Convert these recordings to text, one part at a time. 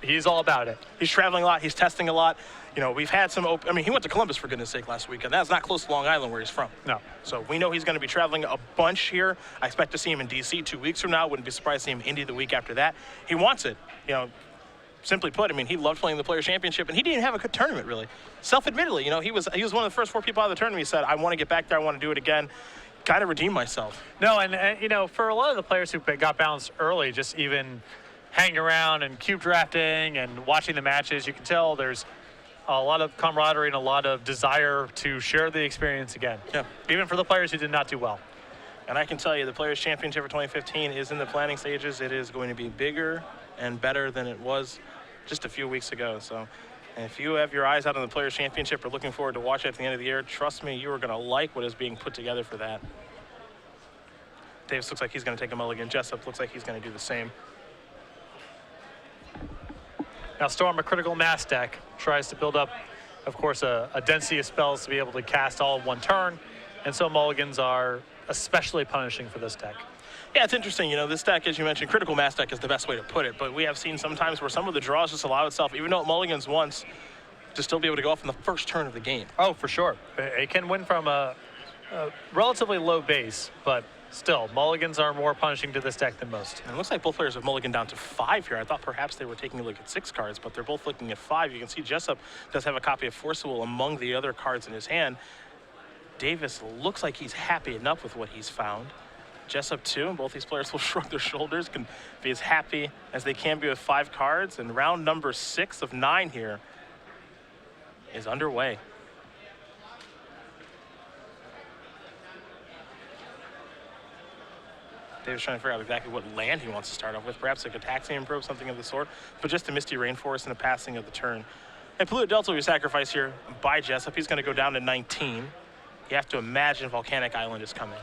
he's all about it. He's traveling a lot. He's testing a lot. You know, we've had some I mean, he went to Columbus, for goodness sake, last week, and that's not close to Long Island where he's from. No. So we know he's going to be traveling a bunch here. I expect to see him in D.C. 2 weeks from now. Wouldn't be surprised to see him in Indy the week after that. He wants it. You know, simply put, I mean, he loved playing the Players' Championship, and he didn't have a good tournament, really. Self-admittedly, you know, he was one of the first 4 people out of the tournament. He said, I want to get back there. I want to do it again. Kind of redeem myself. No, and you know, for a lot of the players who got bounced early, just even hanging around and cube drafting and watching the matches, you can tell there's a lot of camaraderie and a lot of desire to share the experience again. Yeah. Even for the players who did not do well. And I can tell you the Players' Championship for 2015 is in the planning stages. It is going to be bigger and better than it was just a few weeks ago. So if you have your eyes out on the Players' Championship or looking forward to watch it at the end of the year, trust me, you are going to like what is being put together for that. Davis looks like he's going to take a mulligan. Jessup looks like he's going to do the same. Now Storm, a critical mass deck, tries to build up, of course, a density of spells to be able to cast all in one turn, and so mulligans are especially punishing for this deck. Yeah, it's interesting. You know, this deck, as you mentioned, critical mass deck is the best way to put it, but we have seen sometimes where some of the draws just allow itself, even though it mulligans once, to still be able to go off in the first turn of the game. Oh, for sure. It can win from a relatively low base, but still, mulligans are more punishing to this deck than most. And it looks like both players have mulliganed down to 5 here. I thought perhaps they were taking a look at 6 cards, but they're both looking at 5. You can see Jessup does have a copy of Forcible among the other cards in his hand. Davis looks like he's happy enough with what he's found. Jessup too, and both these players will shrug their shoulders, can be as happy as they can be with 5 cards. And round number 6 of 9 here is underway. Davis trying to figure out exactly what land he wants to start off with. Perhaps a Gataxian Probe, something of the sort, but just a Misty Rainforest and a passing of the turn. And Polluted Delta will be sacrificed here by Jessup. He's going to go down to 19. You have to imagine Volcanic Island is coming.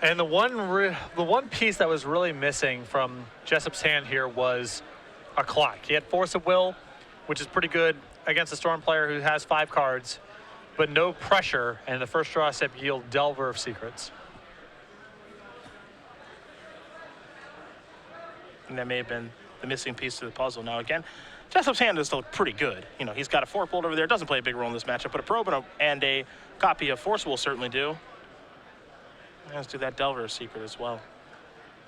And the one piece that was really missing from Jessup's hand here was a clock. He had Force of Will, which is pretty good against a Storm player who has 5 cards, but no pressure, and the first draw step yield Delver of Secrets. And that may have been the missing piece to the puzzle. Now again, Jessup's hand is still pretty good. You know, he's got a Forkbolt over there. Doesn't play a big role in this matchup, but a Probe and a copy of Force will certainly do. Let's do that Delver Secret as well.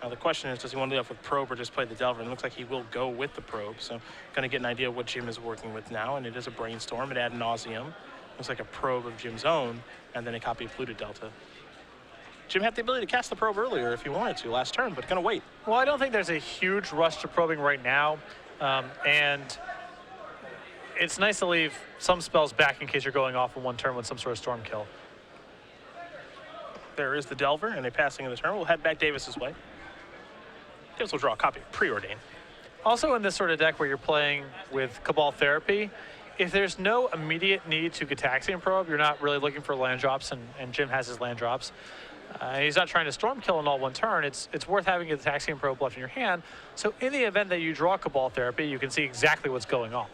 Now the question is, does he want to do that with Probe or just play the Delver? And it looks like he will go with the Probe. So going to get an idea of what Jim is working with now, and it is a Brainstorm at Ad Nauseam. Looks like a Probe of Jim's own, and then a copy of Polluted Delta. Jim had the ability to cast the Probe earlier if he wanted to last turn, but going to wait. Well, I don't think there's a huge rush to probing right now, and it's nice to leave some spells back in case you're going off in one turn with some sort of Storm kill. There is the Delver, and a passing of the turn. We'll head back Davis's way. Davis will draw a copy of Preordain. Also in this sort of deck where you're playing with Cabal Therapy, if there's no immediate need to Gataxian Probe, you're not really looking for land drops, and Jim has his land drops. He's not trying to Storm kill in all one turn. It's worth having a Gataxian Probe left in your hand. So in the event that you draw Cabal Therapy, you can see exactly what's going on.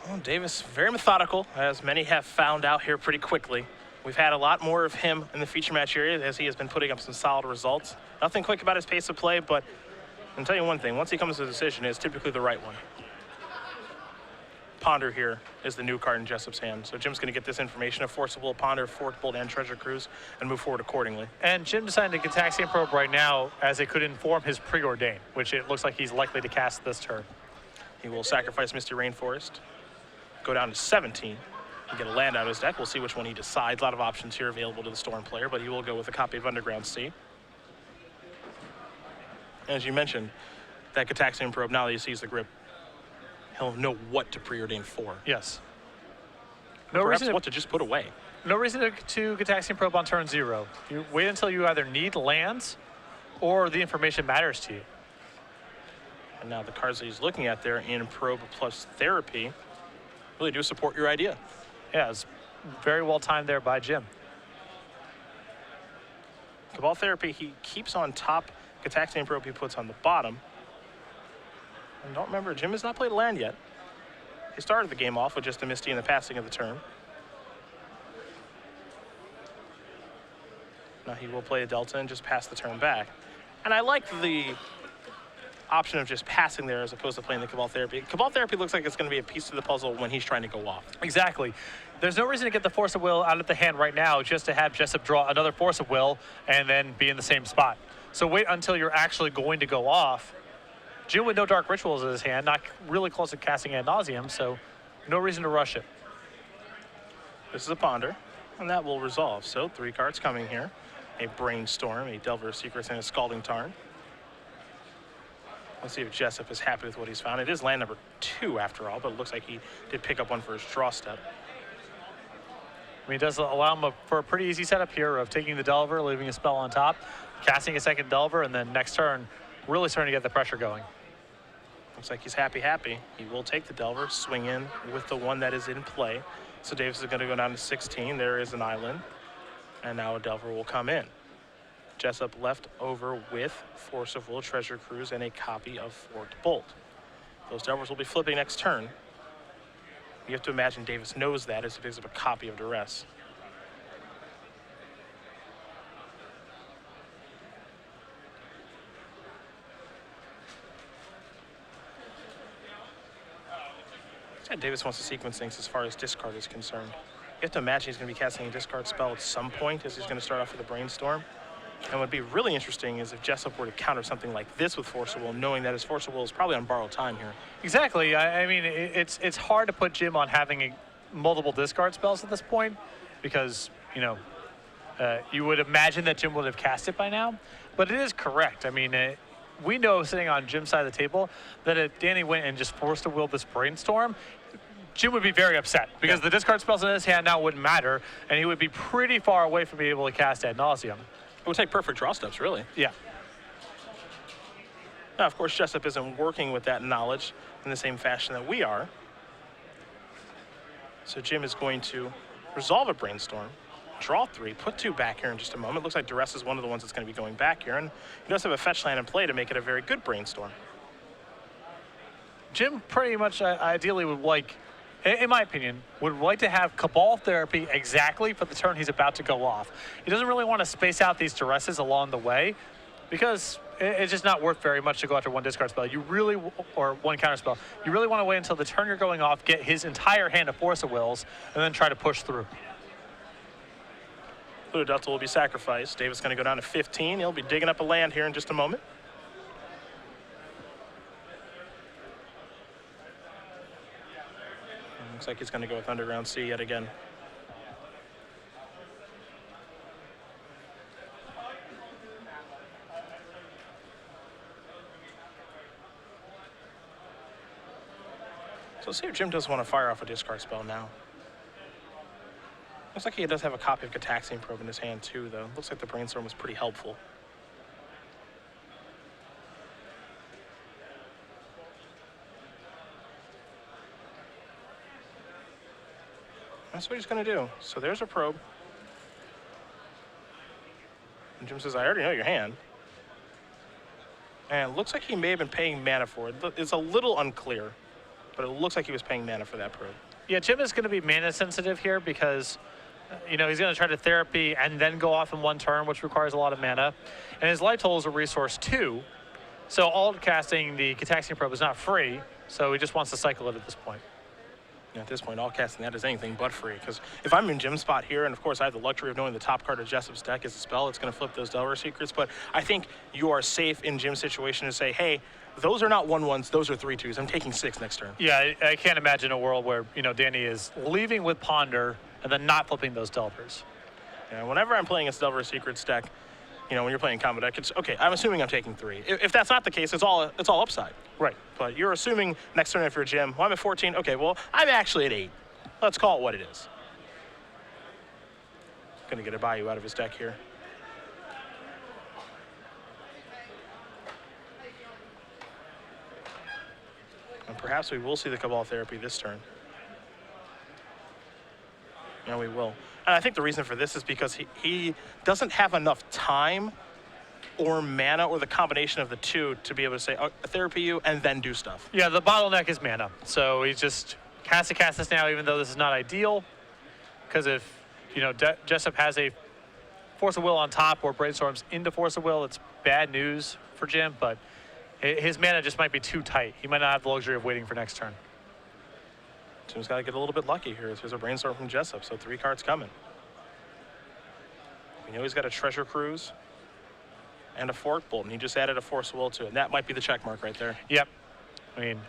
Well, Davis, very methodical, as many have found out here pretty quickly. We've had a lot more of him in the feature match area as he has been putting up some solid results. Nothing quick about his pace of play, but I'll tell you one thing. Once he comes to a decision, it's typically the right one. Ponder here is the new card in Jessup's hand. So Jim's going to get this information of Forcible, Ponder, Forkbolt, and Treasure Cruise and move forward accordingly. And Jim decided to Gataxian Probe right now as it could inform his Preordain, which it looks like he's likely to cast this turn. He will sacrifice Misty Rainforest, go down to 17, and get a land out of his deck. We'll see which one he decides. A lot of options here available to the Storm player, but he will go with a copy of Underground Sea. As you mentioned, that Gataxian Probe, now that he sees the grip, he'll know what to Preordain for. Yes. No reason what to just put away. No reason to Gataxian Probe on turn 0. You wait until you either need lands or the information matters to you. And now the cards that he's looking at there in Probe plus Therapy really do support your idea. Yeah, it's very well timed there by Jim. Cabal Therapy, he keeps on top. Gataxian Probe he puts on the bottom. And don't remember, Jim has not played a land yet. He started the game off with just a Misty and the passing of the turn. Now he will play a Delta and just pass the turn back. And I like the option of just passing there as opposed to playing the Cabal Therapy. Cabal Therapy looks like it's going to be a piece of the puzzle when he's trying to go off. Exactly. There's no reason to get the Force of Will out of the hand right now just to have Jessup draw another Force of Will and then be in the same spot. So wait until you're actually going to go off. Jim with no Dark Rituals in his hand, not really close to casting ad nauseum, so no reason to rush it. This is a Ponder, and that will resolve. So 3 cards coming here. A Brainstorm, a Delver of Secrets, and a Scalding Tarn. Let's see if Jessup is happy with what he's found. It is land number 2 after all, but it looks like he did pick up one for his draw step. I mean, it does allow him for a pretty easy setup here of taking the Delver, leaving a spell on top, casting a second Delver, and then next turn, really starting to get the pressure going. Looks like he's happy. He will take the Delver, swing in with the one that is in play. So Davis is going to go down to 16. There is an island, and now a Delver will come in. Jessup left over with Force of Will, Treasure Cruise, and a copy of Forked Bolt. Those Delvers will be flipping next turn. You have to imagine Davis knows that as he picks up a copy of Duress. Davis wants to sequence things as far as discard is concerned. You have to imagine he's going to be casting a discard spell at some point as he's going to start off with a Brainstorm. And what would be really interesting is if Jessup were to counter something like this with Force of Will, knowing that his Force of Will is probably on borrowed time here. Exactly. I mean, it's hard to put Jim on having multiple discard spells at this point because, you know, you would imagine that Jim would have cast it by now. But it is correct. I mean, we know sitting on Jim's side of the table that if Danny went and just forced to will this Brainstorm, Jim would be very upset because the discard spells in his hand now wouldn't matter, and he would be pretty far away from being able to cast ad nauseum. It would take perfect draw steps, really. Yeah. Now, of course, Jessup isn't working with that knowledge in the same fashion that we are. So Jim is going to resolve a Brainstorm, draw 3, put 2 back here in just a moment. Looks like Duress is one of the ones that's going to be going back here, and he does have a fetch land in play to make it a very good Brainstorm. Jim pretty much ideally would like, in my opinion, would like to have Cabal Therapy exactly for the turn he's about to go off. He doesn't really want to space out these Duresses along the way because it's just not worth very much to go after one discard spell. You really, or one counter spell. You really want to wait until the turn you're going off, get his entire hand of Force of Wills, and then try to push through. Blue Delta will be sacrificed. Davis going to go down to 15. He'll be digging up a land here in just a moment. Looks like he's going to go with Underground Sea yet again. So let's see if Jim does want to fire off a discard spell now. Looks like he does have a copy of Gataxian Probe in his hand too, though. Looks like the Brainstorm was pretty helpful. That's what he's going to do. So there's a Probe. And Jim says, I already know your hand. And it looks like he may have been paying mana for it. It's a little unclear, but it looks like he was paying mana for that Probe. Yeah, Jim is going to be mana sensitive here because, you know, he's going to try to Therapy and then go off in one turn, which requires a lot of mana. And his Light Toll is a resource too. So alt casting the Gataxian Probe is not free, so he just wants to cycle it at this point. At this point, all casting that is anything but free. Because if I'm in Jim's spot here, and of course I have the luxury of knowing the top card of Jessup's deck is a spell, it's going to flip those Delver Secrets. But I think you are safe in Jim's situation to say, hey, those are not 1/1s, those are 3/2s. I'm taking 6 next turn. Yeah, I can't imagine a world where, you know, Danny is leaving with Ponder and then not flipping those Delvers. Yeah, whenever I'm playing a Delver Secrets deck, you know, when you're playing combo deck, it's okay. I'm assuming I'm taking 3. If that's not the case, it's all upside. Right. But you're assuming next turn if you're Jim, well, I'm at 14. Okay, well, I'm actually at 8. Let's call it what it is. Going to get a Bayou out of his deck here. And perhaps we will see the Cabal Therapy this turn. Yeah, we will. And I think the reason for this is because he doesn't have enough time or mana or the combination of the two to be able to say, oh, Therapy you, and then do stuff. Yeah, the bottleneck is mana. So he's just has to cast this now, even though this is not ideal. Because if, you know, Jessup has a Force of Will on top or Brainstorms into Force of Will, it's bad news for Jim, but his mana just might be too tight. He might not have the luxury of waiting for next turn. Jim's got to get a little bit lucky here. There's a Brainstorm from Jessup, so 3 cards coming. We know he's got a Treasure Cruise and a Fork Bolt, and he just added a Force of Will to it. And that might be the check mark right there. Yep. I mean,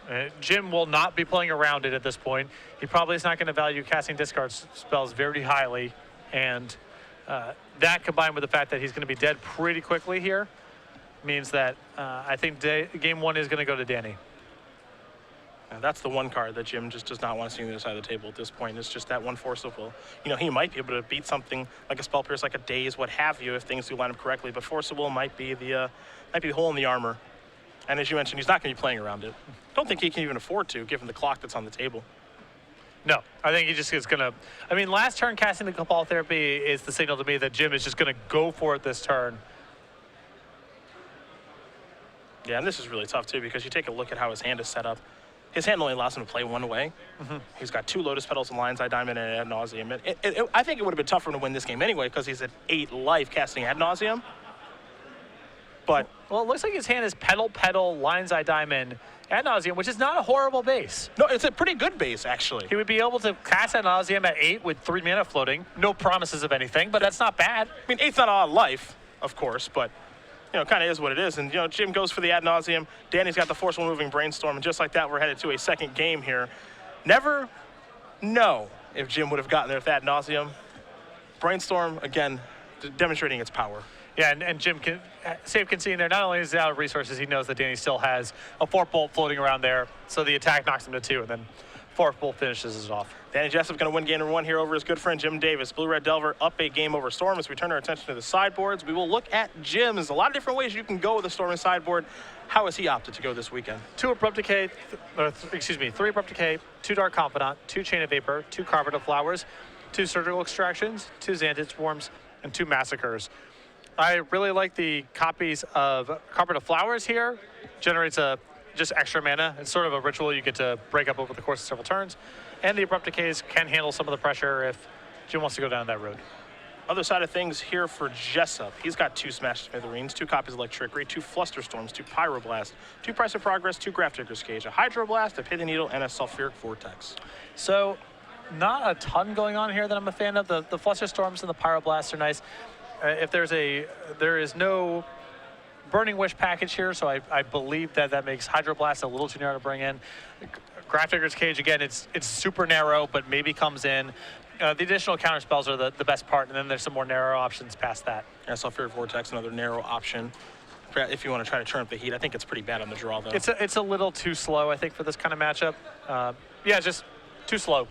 Jim will not be playing around it at this point. He probably is not going to value casting discard spells very highly, and that combined with the fact that he's going to be dead pretty quickly here means that I think game 1 is going to go to Danny. And that's the one card that Jim just does not want to see on the other side of the table at this point. It's just that one Force of Will. You know, he might be able to beat something like a Spell Pierce, like a Daze, what have you, if things do line up correctly. But Force of Will might be the hole in the armor. And as you mentioned, he's not going to be playing around it. Don't think he can even afford to, given the clock that's on the table. No, I think he just is going to. I mean, last turn casting the Cabal Therapy is the signal to me that Jim is just going to go for it this turn. Yeah, and this is really tough too, because you take a look at how his hand is set up. His hand only allows him to play one way. He's got 2 Lotus Petals and Lion's Eye Diamond and Ad Nauseam. I think it would have been tough for him to win this game anyway, because he's at 8 life casting Ad Nauseam. But well, it looks like his hand is Petal, Lion's Eye Diamond, Ad Nauseam, which is not a horrible base. no, it's a pretty good base, actually. He would be able to cast Ad Nauseam at 8 with 3 mana floating. No promises of anything, but that's not bad. I mean, 8's not a lot of life, of course, but you know, kind of is what it is. And, you know, Jim goes for the Ad Nauseam. Danny's got the Forceful Moving Brainstorm. And just like that, we're headed to a second game here. Never know if Jim would have gotten there with Ad Nauseam. Brainstorm, again, demonstrating its power. Yeah, and Jim can safe conceding there. Not only is he out of resources, he knows that Danny still has a Fork Bolt floating around there. So the attack knocks him to 2, and then Fork Bolt finishes it off. Danny Jessup going to win game number 1 here over his good friend Jim Davis. Blue-Red Delver up a game over Storm. As we turn our attention to the sideboards, we will look at Jim's. A lot of different ways you can go with the Storm and sideboard. How has he opted to go this weekend? 3 Abrupt Decay, 2 Dark Confidant, 2 Chain of Vapor, 2 Carpet of Flowers, 2 Surgical Extractions, 2 Xantid Swarms, and 2 Massacres. I really like the copies of Carpet of Flowers here. Generates just extra mana. It's sort of a ritual you get to break up over the course of several turns. And the Abrupt Decays can handle some of the pressure if Jim wants to go down that road. Other side of things here for Jessup. He's got 2 Smash Smithereens, 2 copies of Electrickery, 2 Flusterstorms, 2 Pyroblast, 2 Price of Progress, 2 Grafdigger's Cage, a Hydroblast, a Pithy Needle, and a Sulfuric Vortex. So not a ton going on here that I'm a fan of. The Flusterstorms and the Pyroblasts are nice. If there is no Burning Wish package here, so I believe that makes Hydroblast a little too narrow to bring in. Grafdigger's Cage, again, it's super narrow, but maybe comes in. The additional counter spells are the best part, and then there's some more narrow options past that. Yeah, Sulfuric Vortex, another narrow option. If you want to try to turn up the heat, I think it's pretty bad on the draw, though. It's a little too slow, I think, for this kind of matchup. Yeah, just too slow.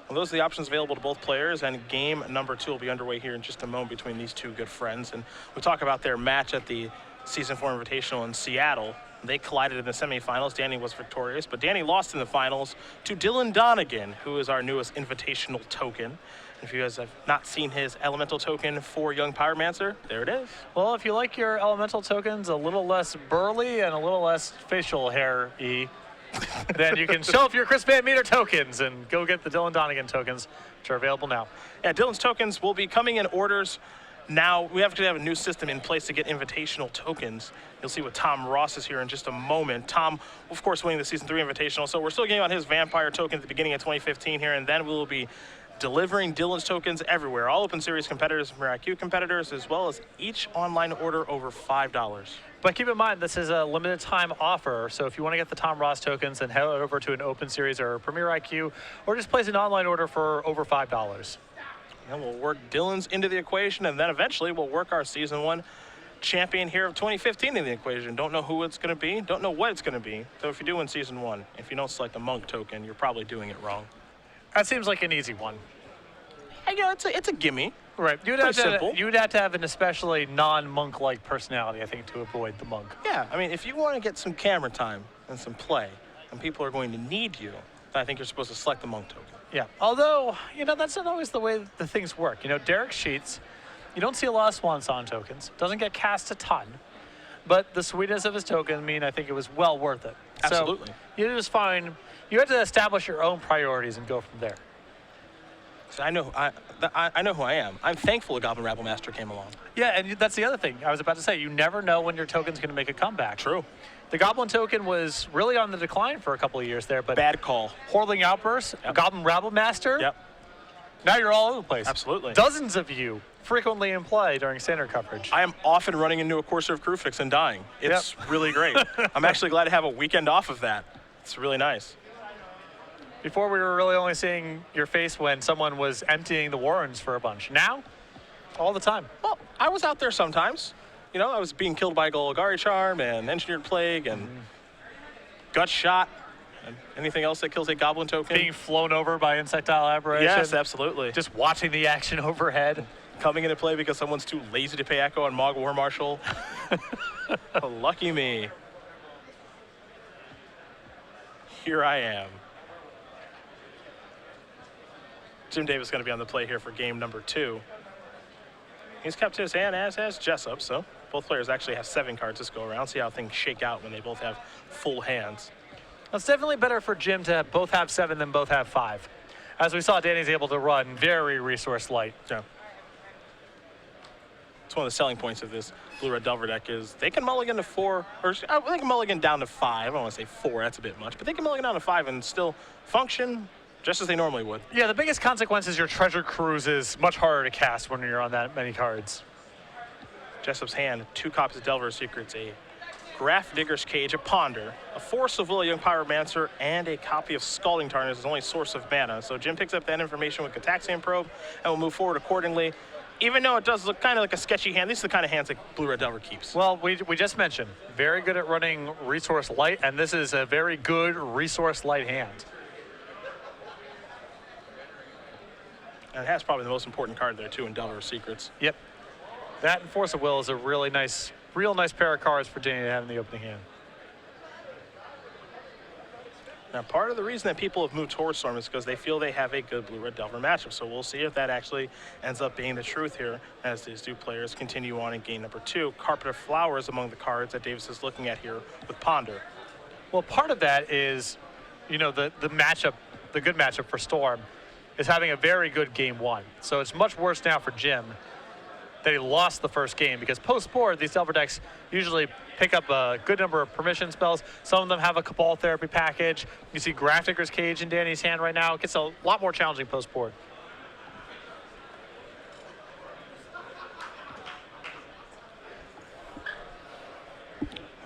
Well, those are the options available to both players, and game number 2 will be underway here in just a moment between these 2 good friends. And we talk about their match at the Season 4 Invitational in Seattle. They collided in the semifinals. Danny was victorious, but Danny lost in the finals to Dylan Donegan, who is our newest invitational token. If you guys have not seen his elemental token for Young Pyromancer, there it is. Well, if you like your elemental tokens a little less burly and a little less facial hair-y, then you can show off your Chris Van Meter tokens and go get the Dylan Donegan tokens, which are available now. Yeah, Dylan's tokens will be coming in orders now. We have to have a new system in place to get invitational tokens. You'll see what Tom Ross is here in just a moment. Tom, of course, winning the Season 3 Invitational, so we're still getting on his Vampire token at the beginning of 2015 here, and then we will be delivering Dylan's tokens everywhere. All Open Series competitors, MirIQ competitors, as well as each online order over $5. But keep in mind, this is a limited time offer, so if you want to get the Tom Ross tokens, then head over to an Open Series or Premier IQ, or just place an online order for over $5. And we'll work Dylan's into the equation, and then eventually we'll work our Season 1 champion here of 2015 in the equation. Don't know who it's going to be, don't know what it's going to be. So if you do win Season 1, if you don't select the Monk token, you're probably doing it wrong. That seems like an easy one. And, you know, it's a gimme. Right. You would Pretty have to have an especially non-monk-like personality, I think, to avoid the monk. Yeah, I mean, if you want to get some camera time and some play, and people are going to need you, then I think you're supposed to select the Monk token. Yeah. Although, you know, that's not always the way the things work. You know, Derek Sheets, you don't see a lot of Swan Song tokens. Doesn't get cast a ton. But the sweetness of his token I think it was well worth it. Absolutely. So you just find, you have to establish your own priorities and go from there. So I know who I am. I'm thankful a Goblin Rabble Master came along. Yeah, and that's the other thing. I was about to say, you never know when your token's going to make a comeback. True. The Goblin token was really on the decline for a couple of years there, but Bad call. Hordeling Outburst, Yep. Goblin Rabble Master. Yep. Now you're all over the place. Absolutely. Dozens of you frequently in play during standard coverage. I am often running into a Courser of Crufix and dying. It's really great. I'm actually glad to have a weekend off of that. It's really nice. Before we were really only seeing your face when someone was emptying the Warrens for a bunch. Now, all the time. Well, I was out there sometimes. You know, I was being killed by Golgari Charm and Engineered Plague and Gut Shot and anything else that kills a Goblin token. Being flown over by Insectile Aberration. Yes, absolutely. Just watching the action overhead. Coming into play because someone's too lazy to pay Echo on Mog War Marshal. Lucky me. Here I am. Jim Davis is going to be on the play here for game number 2. He's kept his hand, as has Jessup, so both players actually have 7 cards this go around. See how things shake out when they both have full hands. It's definitely better for Jim to both have 7 than both have 5. As we saw, Danny's able to run very resource light. Yeah. It's one of the selling points of this Blue-Red Delver deck is they can mulligan to 4, or they can mulligan down to 5. I don't want to say 4, that's a bit much, but they can mulligan down to 5 and still function just as they normally would. Yeah, the biggest consequence is your Treasure Cruise is much harder to cast when you're on that many cards. Jessup's hand, 2 copies of Delver's Secrets, a Graph Digger's Cage, a Ponder, a Force of Will, a Young Pyromancer, and a copy of Scalding Tarn as his only source of mana. So Jim picks up that information with Gataxian Probe and will move forward accordingly. Even though it does look kind of like a sketchy hand, these are the kind of hands that Blue-Red Delver keeps. Well, we just mentioned, very good at running resource light, and this is a very good resource light hand. And it has probably the most important card there, too, in Delver's Secrets. Yep. That and Force of Will is a really nice, real nice pair of cards for Danny to have in the opening hand. Now, part of the reason that people have moved towards Storm is because they feel they have a good Blue-Red Delver matchup. So we'll see if that actually ends up being the truth here as these 2 players continue on in game number 2. Carpet of Flowers among the cards that Davis is looking at here with Ponder. Well, part of that is, you know, the matchup, the good matchup for Storm is having a very good game 1. So it's much worse now for Jim that he lost the first game because post-board, these Delver decks usually pick up a good number of permission spells. Some of them have a Cabal Therapy package. You see Graph Digger's Cage in Danny's hand right now. It gets a lot more challenging post-board.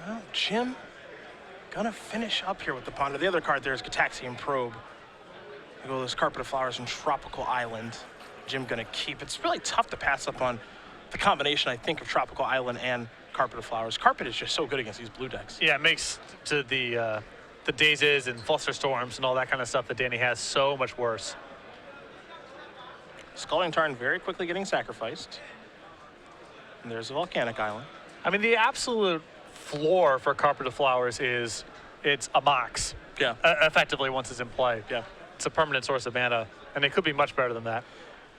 Well, Jim gonna finish up here with the Ponder. The other card there is Gataxian Probe. We go this Carpet of Flowers and Tropical Island. Jim gonna keep. It's really tough to pass up on the combination, I think, of Tropical Island and Carpet of Flowers. Carpet is just so good against these blue decks. Yeah, it makes to the Dazes and Flusterstorms and all that kind of stuff that Danny has so much worse. Scalding Tarn very quickly getting sacrificed. And there's a Volcanic Island. I mean, the absolute floor for Carpet of Flowers is it's a Mox. Yeah. Effectively, once it's in play. Yeah. It's a permanent source of mana, and it could be much better than that.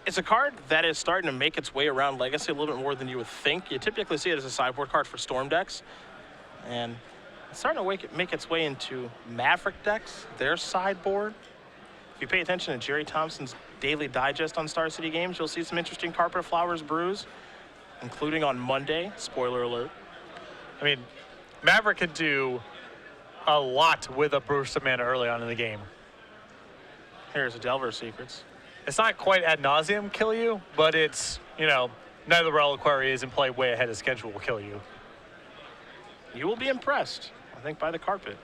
It's a card that is starting to make its way around Legacy a little bit more than you would think. You typically see it as a sideboard card for Storm decks. And it's starting to make its way into Maverick decks, their sideboard. If you pay attention to Jerry Thompson's Daily Digest on Star City Games, you'll see some interesting Carpet of Flowers brews, including on Monday, spoiler alert. I mean, Maverick could do a lot with a burst of mana early on in the game. Here's a Delver's Secrets. It's not quite ad nauseum kill you, but it's, you know, Neither Reliquary is in play way ahead of schedule will kill you. You will be impressed, I think, by the carpet.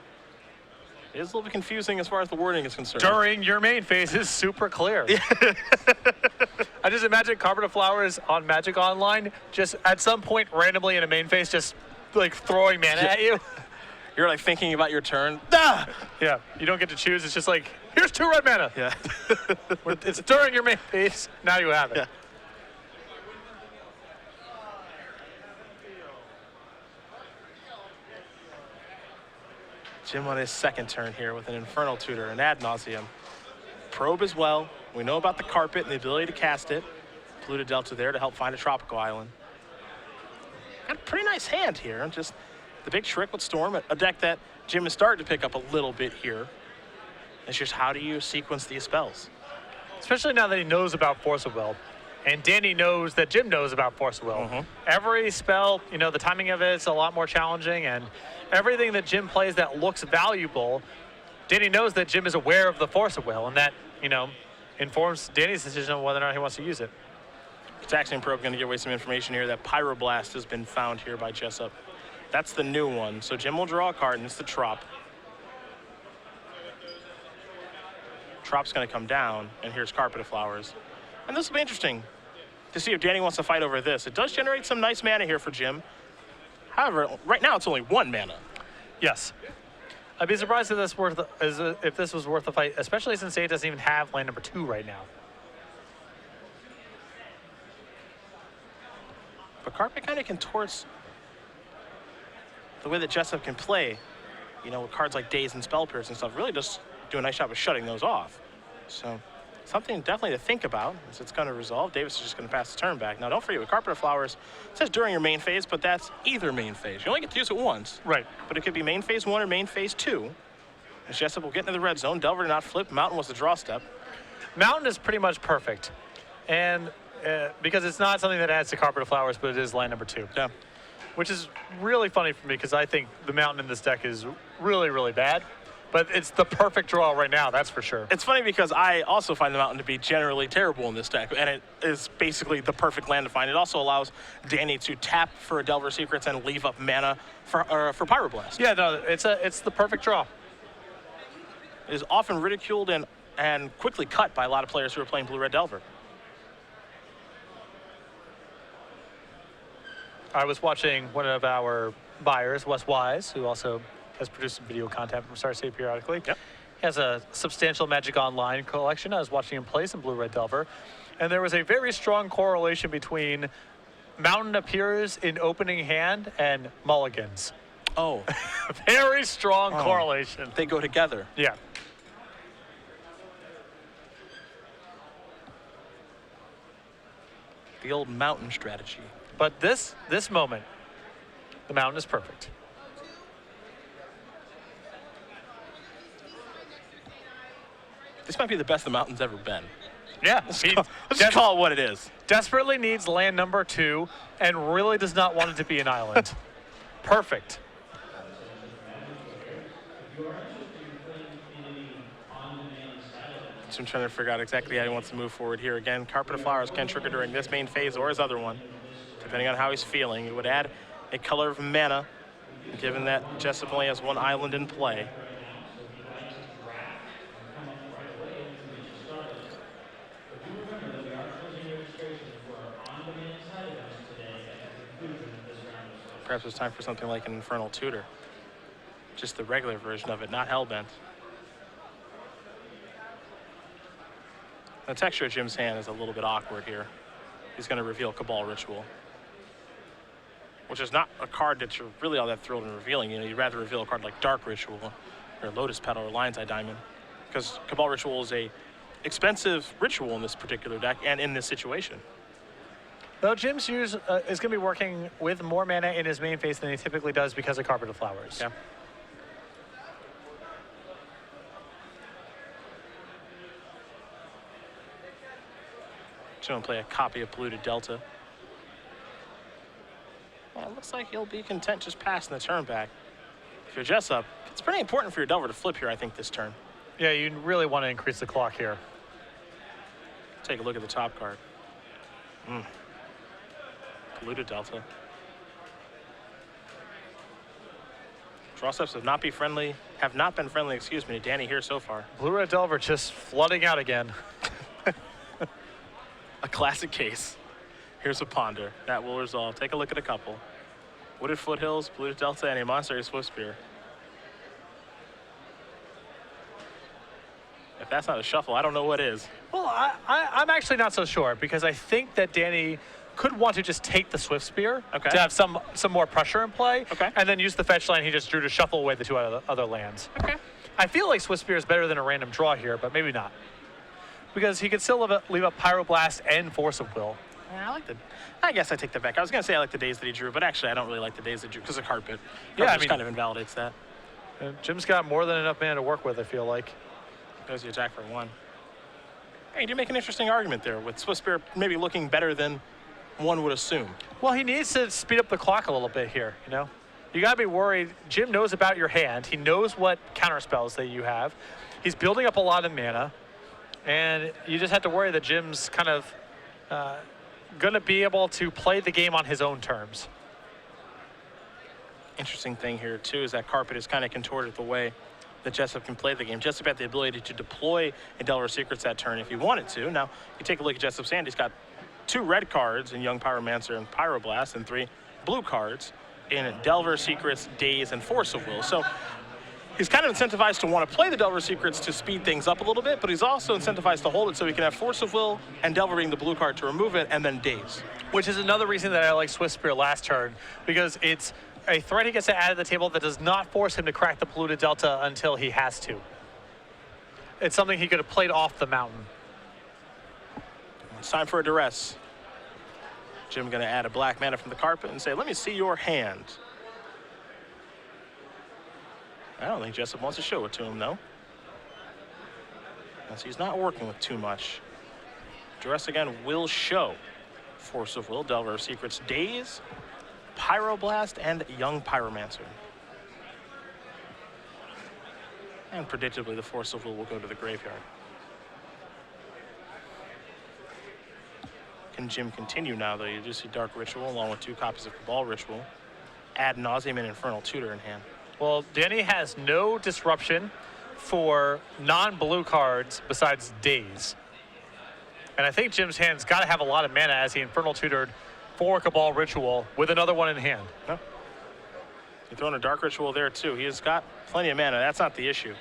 It is a little bit confusing as far as the wording is concerned. During your main phase is super clear. I just imagine Carpet of Flowers on Magic Online just at some point randomly in a main phase just like throwing mana at you. You're like thinking about your turn. Ah! Yeah, you don't get to choose. It's just like, here's 2 red mana. Yeah. It's during your main phase. Now you have it. Yeah. Jim on his second turn here with an Infernal Tutor and Ad Nauseam. Probe as well. We know about the carpet and the ability to cast it. Pluto Delta there to help find a Tropical Island. Got a pretty nice hand here. Just the big trick with Storm, a deck that Jim is starting to pick up a little bit here. It's just how do you sequence these spells? especially now that he knows about Force of Will. And Danny knows that Jim knows about Force of Will. Every spell, you know, the timing of it's a lot more challenging, and everything that Jim plays that looks valuable, Danny knows that Jim is aware of the Force of Will, and that, you know, informs Danny's decision on whether or not he wants to use it. Taxiing Probe going to give away some information here that Pyroblast has been found here by Jessup. That's the new one. So Jim will draw a card, and it's the Trop. Trop's going to come down, and here's Carpet of Flowers. And this will be interesting to see if Danny wants to fight over this. It does generate some nice mana here for Jim. However, right now it's only 1 mana. Yes. I'd be surprised if this was worth the fight, especially since he doesn't even have land number 2 right now. But Carpet kind of contorts the way that Jessup can play. You know, with cards like Daze and Spell Pierce and stuff, really just do a nice job of shutting those off. So something definitely to think about as it's going to resolve. Davis is just going to pass the turn back. Now, don't forget, with Carpet of Flowers, it says during your main phase, but that's either main phase. You only get to use it once. Right. But it could be main phase 1 or main phase 2. As Jessup will get into the red zone. Delver to not flip. Mountain was the draw step. Mountain is pretty much perfect. And because it's not something that adds to Carpet of Flowers, but it is land number 2. Yeah. Which is really funny for me because I think the Mountain in this deck is really, really bad. But it's the perfect draw right now, that's for sure. It's funny because I also find the Mountain to be generally terrible in this deck, and it is basically the perfect land to find. It also allows Danny to tap for a Delver Secrets and leave up mana for Pyroblast. Yeah, no, it's the perfect draw. It is often ridiculed and quickly cut by a lot of players who are playing Blue-Red Delver. I was watching one of our buyers, Wes Wise, who also has produced some video content from Star City periodically. Yep. He has a substantial Magic Online collection. I was watching him play some Blue-Red Delver, and there was a very strong correlation between Mountain appears in opening hand and mulligans. Oh. Very strong correlation. They go together. Yeah. The old Mountain strategy. But this moment, the Mountain is perfect. This might be the best the Mountain's ever been. Yeah. Let's just call it what it is. Desperately needs land number 2 and really does not want it to be an island. Perfect. So I'm trying to figure out exactly how he wants to move forward here. Again, Carpet of Flowers can trigger during this main phase or his other one, depending on how he's feeling. It would add a color of mana, given that Jessup only has 1 island in play. Perhaps it's time for something like an Infernal Tutor. Just the regular version of it, not Hellbent. The texture of Jim's hand is a little bit awkward here. He's going to reveal Cabal Ritual, which is not a card that you're really all that thrilled in revealing. You know, you'd rather reveal a card like Dark Ritual or Lotus Petal or Lion's Eye Diamond, because Cabal Ritual is a expensive ritual in this particular deck and in this situation. Though Jim's use is going to be working with more mana in his main phase than he typically does because of Carpet of Flowers. Yeah. Jim will play a copy of Polluted Delta. Well, it looks like he'll be content just passing the turn back. If you're Jessup, it's pretty important for your Delver to flip here, I think, this turn. Yeah, you really want to increase the clock here. Take a look at the top card. Polluted Delta. Draw steps have not been friendly, excuse me, to Danny here so far. Blue-Red Delver just flooding out again. A classic case. Here's a Ponder. That will resolve. Take a look at a couple. Wooded Foothills, Polluted Delta, and a Monster Swift Spear. If that's not a shuffle, I don't know what is. Well, I'm actually not so sure because I think that Danny could want to just take the Swift Spear to have some more pressure in play, and then use the fetch line he just drew to shuffle away the 2 other lands. Okay. I feel like Swift Spear is better than a random draw here, but maybe not. Because he could still leave up Pyroblast and Force of Will. Yeah, I guess I take that back. I was going to say I like the days that he drew, but actually I don't really like the days that he drew because of Carpet. Yeah, I mean, kind of invalidates that. Jim's got more than enough mana to work with, I feel like. There's the attack for 1. Hey, you do make an interesting argument there with Swiss Bear maybe looking better than one would assume. Well, he needs to speed up the clock a little bit here, you know? You got to be worried. Jim knows about your hand. He knows what counterspells that you have. He's building up a lot of mana, and you just have to worry that Jim's kind of going to be able to play the game on his own terms. Interesting thing here, too, is that carpet is kind of contorted the way that Jessup can play the game. Jessup had the ability to deploy a Delver Secrets that turn if he wanted to. Now, you take a look at Jessup's hand. He's got 2 red cards in Young Pyromancer and Pyroblast, and 3 blue cards in Delver Secrets, Daze, and Force of Will. So he's kind of incentivized to want to play the Delver Secrets to speed things up a little bit, but he's also incentivized to hold it so he can have Force of Will and Delver being the blue card to remove it, and then Daze. Which is another reason that I like Swiss Spear last turn, because it's a threat he gets to add to the table that does not force him to crack the polluted delta until he has to. It's something he could have played off the mountain. It's time for a duress. Jim going to add a black mana from the carpet and say, let me see your hand. I don't think Jessup wants to show it to him, though. As he's not working with too much. Duress again will show Force of Will, Delver Secrets, Daze, Pyroblast, and Young Pyromancer. And predictably, the Force of Will go to the graveyard. Can Jim continue now, though? You do see Dark Ritual along with 2 copies of Cabal Ritual. Ad nauseam and Infernal Tutor in hand. Well, Danny has no disruption for non-blue cards besides Daze. And I think Jim's hand's got to have a lot of mana as he Infernal Tutored for Cabal Ritual with another one in hand. No. You're throwing a Dark Ritual there, too. He has got plenty of mana. That's not the issue.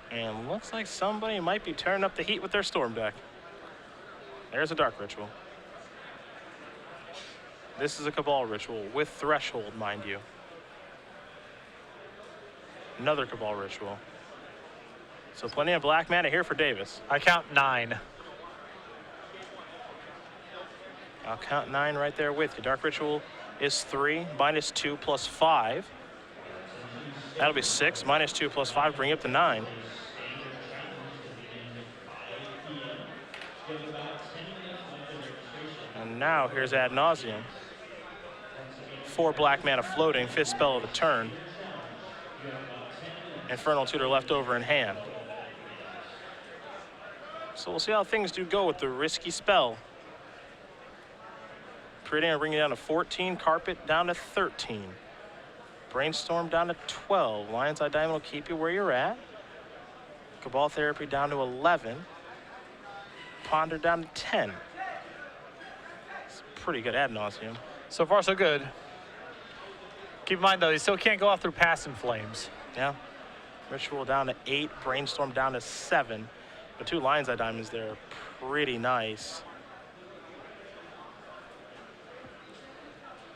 And looks like somebody might be turning up the heat with their Storm deck. There's a Dark Ritual. This is a Cabal Ritual with Threshold, mind you. Another Cabal Ritual. So plenty of black mana here for Davis. I count 9. I'll count 9 right there with you. Dark Ritual is 3, -2 + 5. That'll be 6, -2 + 5, bring it up to 9. And now here's Ad Nauseam. 4 black mana floating, 5th spell of the turn. Infernal Tutor left over in hand. So we'll see how things do go with the risky spell. Pretty, bring it down to 14, Carpet down to 13. Brainstorm down to 12. Lion's Eye Diamond will keep you where you're at. Cabal Therapy down to 11. Ponder down to 10. It's pretty good ad nauseum. So far, so good. Keep in mind, though, he still can't go off through Past in Flames. Yeah. Ritual down to 8. Brainstorm down to 7. The 2 Lion's Eye Diamonds there are pretty nice.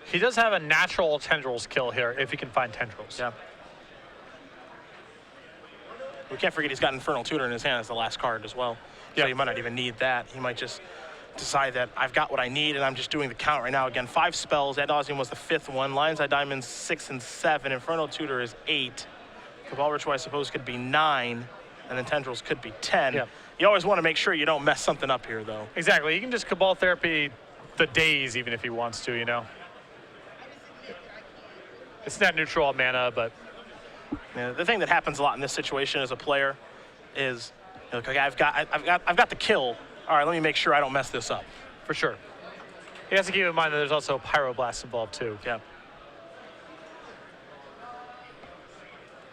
He does have a natural Tendrils kill here if he can find Tendrils. Yeah. We can't forget he's got Infernal Tutor in his hand as the last card as well. So he might not even need that. He might just decide that I've got what I need and I'm just doing the count right now. Again, 5 spells. Ad Nauseam was the 5th one. Lion's Eye Diamonds 6 and 7. Infernal Tutor is 8. Cabal Ritual, I suppose, could be 9. And then Tendrils could be 10. Yep. You always want to make sure you don't mess something up here, though. Exactly. He can just Cabal Therapy the Daze even if he wants to, you know. It's not neutral on mana, but yeah, the thing that happens a lot in this situation as a player is, you know, okay, I've got the kill. All right, let me make sure I don't mess this up. for sure. He has to keep in mind that there's also Pyroblast involved too. Yeah.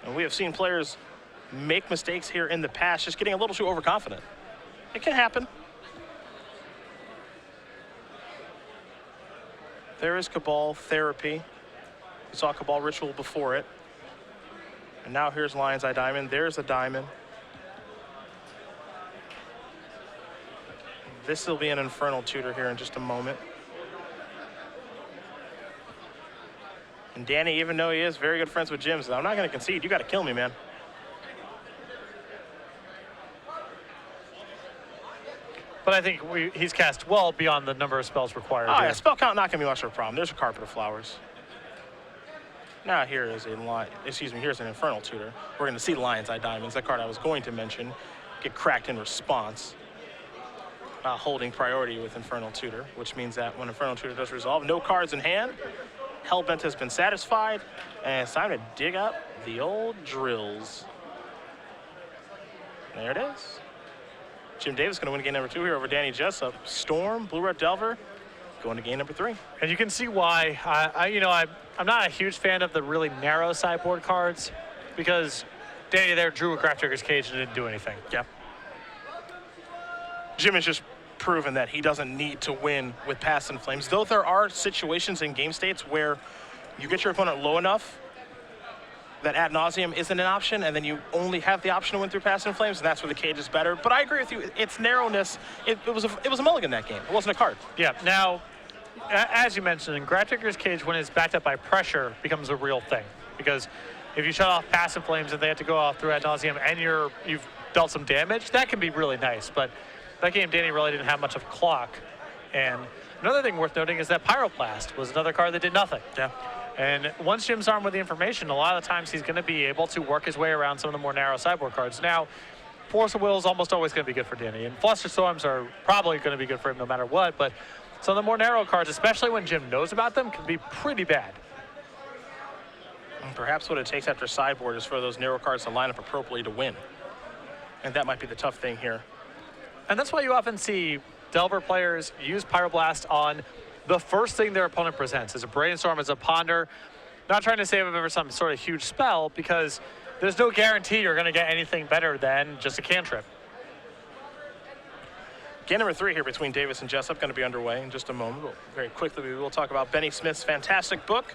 And we have seen players make mistakes here in the past, just getting a little too overconfident. It can happen. There is Cabal Therapy. We saw Cabal Ritual before it. And now here's Lion's Eye Diamond. There's a diamond. This will be an Infernal Tutor here in just a moment. And Danny, even though he is very good friends with Jim, says, I'm not going to concede. You got to kill me, man. But I think he's cast well beyond the number of spells required. Oh, here. yeah, spell count not going to be much of a problem. There's a Carpet of Flowers. Now here is a here's an Infernal Tutor. We're going to see Lion's Eye Diamonds, that card I was going to mention. get cracked in response. Holding priority with Infernal Tutor, which means that when Infernal Tutor does resolve, no cards in hand, Hellbent has been satisfied, and it's time to dig up the old drills. There it is. Jim Davis going to win game number 2 here over Danny Jessup. Storm, Blue Red Delver, going to game number 3. And you can see why. I'm not a huge fan of the really narrow sideboard cards because Danny there drew a Grafdigger's Cage and didn't do anything. Yeah. Jim has just proven that he doesn't need to win with Past in Flames, though there are situations in game states where you get your opponent low enough that ad nauseum isn't an option, and then you only have the option to win through Past in Flames, and that's where the cage is better. But I agree with you. Its narrowness, it was a mulligan that game. It wasn't a card. Yeah. Now, as you mentioned, Grafdigger's Cage, when it's backed up by pressure, becomes a real thing. Because if you shut off Past in Flames and they have to go off through ad nauseum and you've dealt some damage, that can be really nice. But that game, Danny really didn't have much of a clock. And another thing worth noting is that Pyroblast was another card that did nothing. Yeah. And once Jim's armed with the information, a lot of the times he's going to be able to work his way around some of the more narrow sideboard cards. Now, Force of Will is almost always going to be good for Danny, and Fluster Storms are probably going to be good for him no matter what, but some of the more narrow cards, especially when Jim knows about them, can be pretty bad. And perhaps what it takes after sideboard is for those narrow cards to line up appropriately to win. And that might be the tough thing here. And that's why you often see Delver players use Pyroblast on the first thing their opponent presents, as a Brainstorm, as a Ponder. Not trying to save him over some sort of huge spell, because there's no guarantee you're going to get anything better than just a cantrip. Game number 3 here between Davis and Jessup going to be underway in just a moment. Very quickly, we will talk about Benny Smith's fantastic book,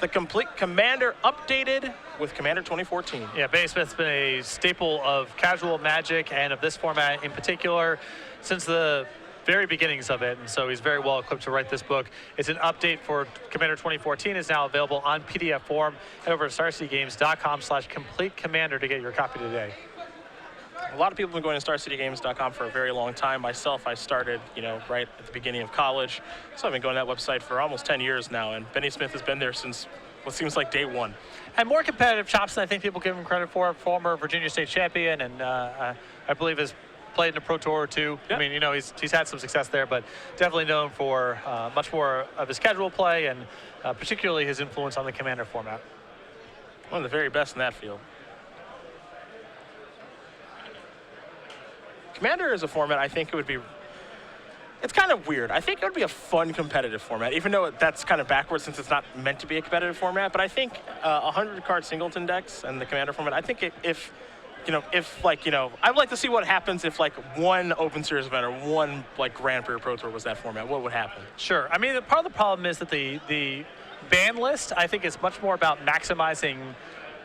The Complete Commander Updated with Commander 2014. Yeah, Benny Smith's been a staple of casual Magic and of this format in particular since the very beginnings of it, and so he's very well equipped to write this book. It's an update for Commander 2014. It's now available on PDF form. Head over to starcitygames.com/completecommander to get your copy today. A lot of people have been going to starcitygames.com for a very long time. Myself, I started, right at the beginning of college. So I've been going to that website for almost 10 years now, and Benny Smith has been there since what seems like day one. And more competitive chops than I think people give him credit for. Former Virginia State champion, and I believe has played in a Pro Tour or two. Yep. I mean, he's had some success there, but definitely known for much more of his casual play and particularly his influence on the Commander format. One of the very best in that field. Commander is a format I think it would be, it's kind of weird. I think it would be a fun competitive format, even though that's kind of backwards since it's not meant to be a competitive format. But I think 100-card singleton decks and the Commander format, I think if I'd like to see what happens if one Open Series event or one Grand Prix Pro Tour was that format. What would happen? Sure. I mean, part of the problem is that the ban list, I think, is much more about maximizing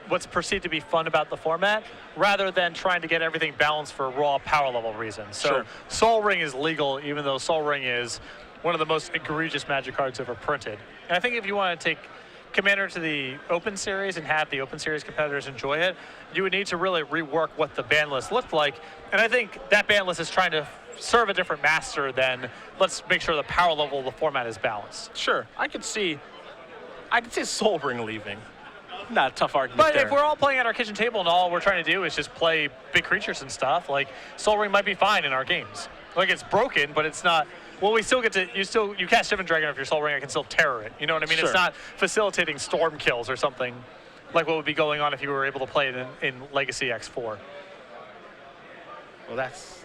what's perceived to be fun about the format rather than trying to get everything balanced for raw power level reasons. So sure. Sol Ring is legal, even though Sol Ring is one of the most egregious Magic cards ever printed. And I think if you want to take Commander to the Open Series and have the Open Series competitors enjoy it, you would need to really rework what the ban list looked like. And I think that ban list is trying to serve a different master than let's make sure the power level of the format is balanced. Sure, I could see Sol Ring leaving. Not a tough argument But there. if we're all playing at our kitchen table and all we're trying to do is just play big creatures and stuff, Sol Ring might be fine in our games. It's broken, but it's not. Well, we still get to, you cast Shivan Dragon if you're Sol Ring, I can still terror it. You know what I mean? Sure. It's not facilitating storm kills or something like what would be going on if you were able to play it in Legacy X4. Well, that's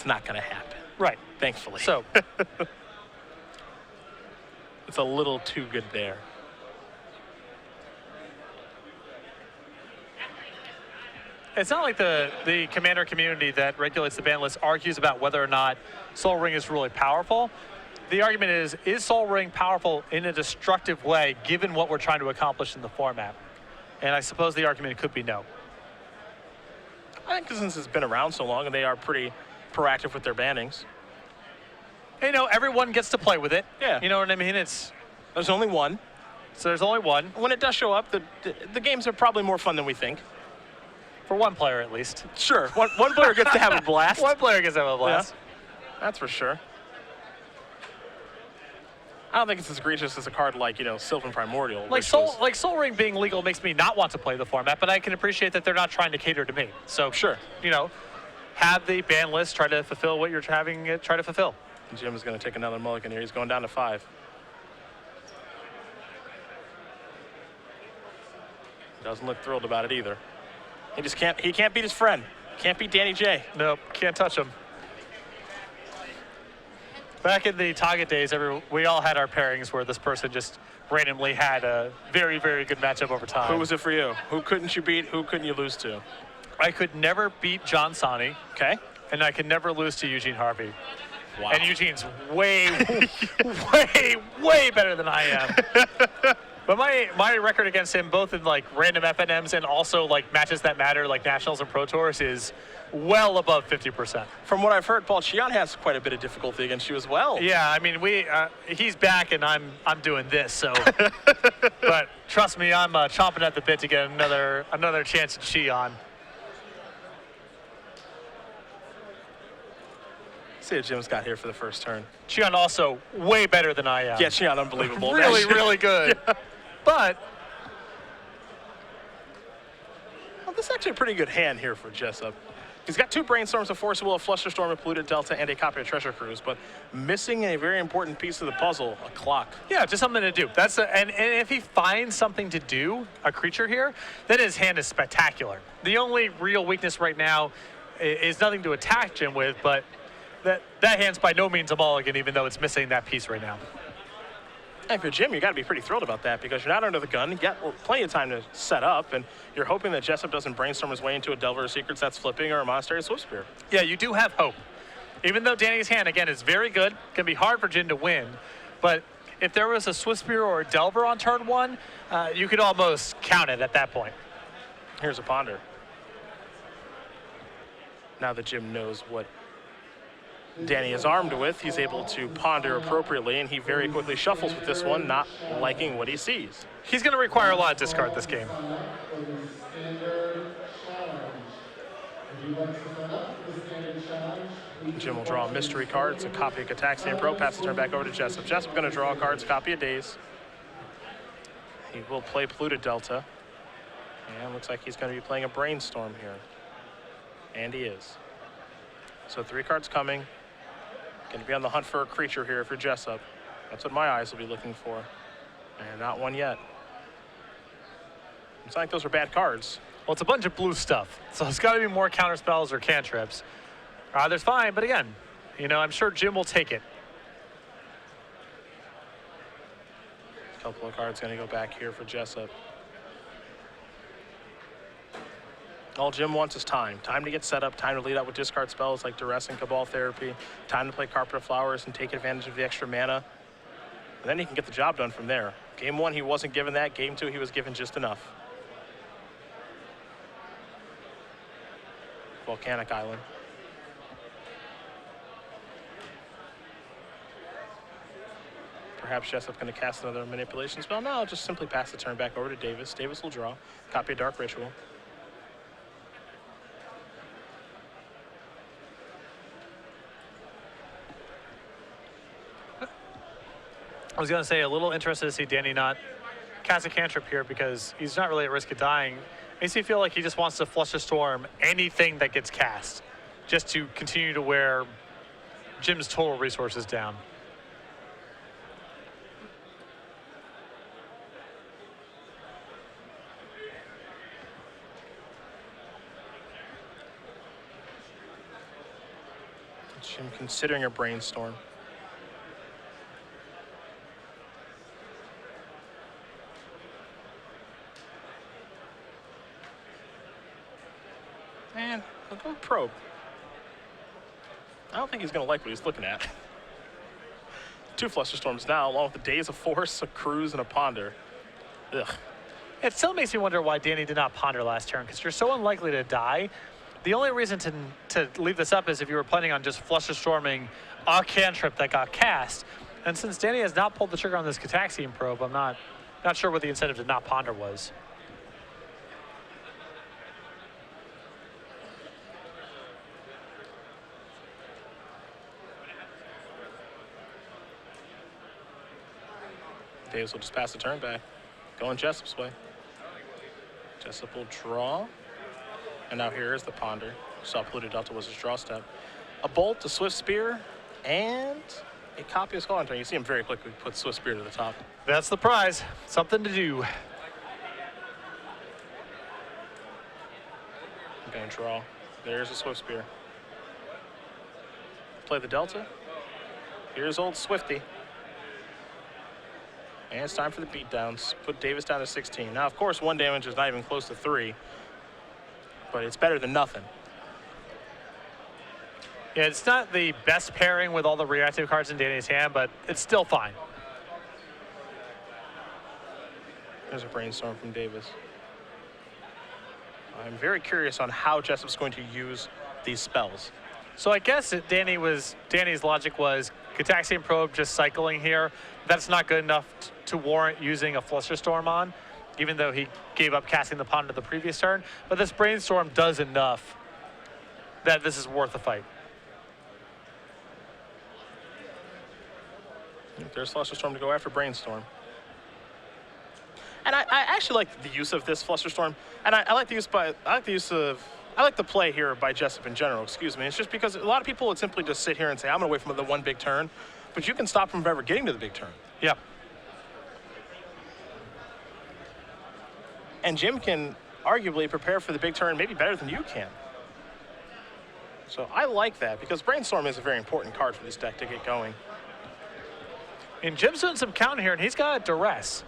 not going to happen. Right. Thankfully. So. It's a little too good there. It's not like the Commander community that regulates the ban list argues about whether or not Sol Ring is really powerful. The argument is Sol Ring powerful in a destructive way given what we're trying to accomplish in the format? And I suppose the argument could be no. I think since it's been around so long and they are pretty proactive with their bannings. Everyone gets to play with it. Yeah. You know what I mean? There's only one. So there's only one. When it does show up, the games are probably more fun than we think. For one player, at least. Sure. One player gets to have a blast. One player gets to have a blast. Yeah. That's for sure. I don't think it's as egregious as a card like, Sylvan Primordial. Sol Ring being legal makes me not want to play the format, but I can appreciate that they're not trying to cater to me. So, sure. have the ban list try to fulfill what you're having it try to fulfill. Jim is going to take another mulligan here. He's going down to 5. Doesn't look thrilled about it either. He can't beat his friend. Can't beat Danny J. Nope, can't touch him. Back in the target days, we all had our pairings where this person just randomly had a very, very good matchup over time. Who was it for you? Who couldn't you beat? Who couldn't you lose to? I could never beat John Sani. Okay. And I could never lose to Eugene Harvey. Wow. And Eugene's way, way better than I am. But my record against him, both in like random FNMs and also like matches that matter, like nationals and pro tours, is well above 50%. From what I've heard, Paul Chion has quite a bit of difficulty against you as well. Yeah, I mean he's back and I'm doing this. So, but trust me, I'm chomping at the bit to get another chance at Chion. See what Jim's got here for the first turn. Chion also way better than I am. Yeah, Chion, unbelievable. Really, really good. Yeah. But well, this is actually a pretty good hand here for Jessup. He's got 2 Brainstorms, a Force Will, a Flusterstorm, a Polluted Delta, and a copy of Treasure Cruise, but missing a very important piece of the puzzle, a clock. Yeah, just something to do. And if he finds something to do, a creature here, then his hand is spectacular. The only real weakness right now is nothing to attack Jim with, but that hand's by no means a mulligan, even though it's missing that piece right now. And for Jim, you got to be pretty thrilled about that because you're not under the gun. You got plenty of time to set up, and you're hoping that Jessup doesn't brainstorm his way into a Delver of Secrets that's flipping or a Monastery of Swiftspear. Yeah, you do have hope. Even though Danny's hand, again, is very good, can be hard for Jim to win, but if there was a Swiftspear or a Delver on turn 1, you could almost count it at that point. Here's a Ponder. Now that Jim knows what Danny is armed with, he's able to ponder appropriately, and he very quickly shuffles with this one, not liking what he sees. He's going to require a lot of discard this game. Jim will draw a mystery card. It's a copy of Cataxian Pro. Pass the turn back over to Jessup. Jessup going to draw a card. It's a copy of Daze. He will play Polluted Delta. And looks like he's going to be playing a Brainstorm here. And he is. So 3 cards coming. Going to be on the hunt for a creature here for Jessup. That's what my eyes will be looking for. And not one yet. It's not like those are bad cards. Well, it's a bunch of blue stuff, so it's got to be more counter spells or cantrips. There's fine, but again, I'm sure Jim will take it. A couple of cards going to go back here for Jessup. All Jim wants is time. Time to get set up, time to lead out with discard spells like Duress and Cabal Therapy, time to play Carpet of Flowers and take advantage of the extra mana. And then he can get the job done from there. Game 1, he wasn't given that. Game 2, he was given just enough. Volcanic Island. Perhaps Jessup going to cast another manipulation spell. No, I'll just simply pass the turn back over to Davis. Davis will draw. Copy of Dark Ritual. I was going to say, a little interested to see Danny not cast a cantrip here because he's not really at risk of dying. Makes me feel like he just wants to flush a storm anything that gets cast, just to continue to wear Jim's total resources down. Jim considering a Brainstorm. And I'll go Probe. I don't think he's going to like what he's looking at. 2 Flusterstorms now, along with the Days of Force, a Cruise, and a Ponder. Ugh. It still makes me wonder why Danny did not ponder last turn, because you're so unlikely to die. The only reason to leave this up is if you were planning on just Flusterstorming a cantrip that got cast. And since Danny has not pulled the trigger on this Cataxian Probe, I'm not sure what the incentive to not ponder was. Davis will just pass the turn back. Going Jessup's way. Jessup will draw. And now here is the Ponder. Saw polluted delta was his draw step. A bolt, a swift spear, and a copy of Skull Hunter. You see him very quickly put swift spear to the top. That's the prize. Something to do. I'm gonna draw. There's a swift spear. Play the delta. Here's old Swifty. And it's time for the beatdowns. Put Davis down to 16. Now, of course, 1 damage is not even close to 3, but it's better than nothing. Yeah, it's not the best pairing with all the reactive cards in Danny's hand, but it's still fine. There's a brainstorm from Davis. I'm very curious on how Jessup's going to use these spells. So I guess Danny's logic was Gataxian Probe just cycling here. That's not good enough to warrant using a Flusterstorm on, even though he gave up casting the pond to the previous turn. But this Brainstorm does enough that this is worth a fight. There's Flusterstorm to go after Brainstorm. And I actually like the use of this Flusterstorm, and I like the play here by Jessup in general, excuse me. It's just because a lot of people would simply just sit here and say, I'm gonna wait for the one big turn, but you can stop him from ever getting to the big turn. Yeah. And Jim can arguably prepare for the big turn maybe better than you can. So I like that, because Brainstorm is a very important card for this deck to get going. And Jim's doing some counter here, and he's got a Duress.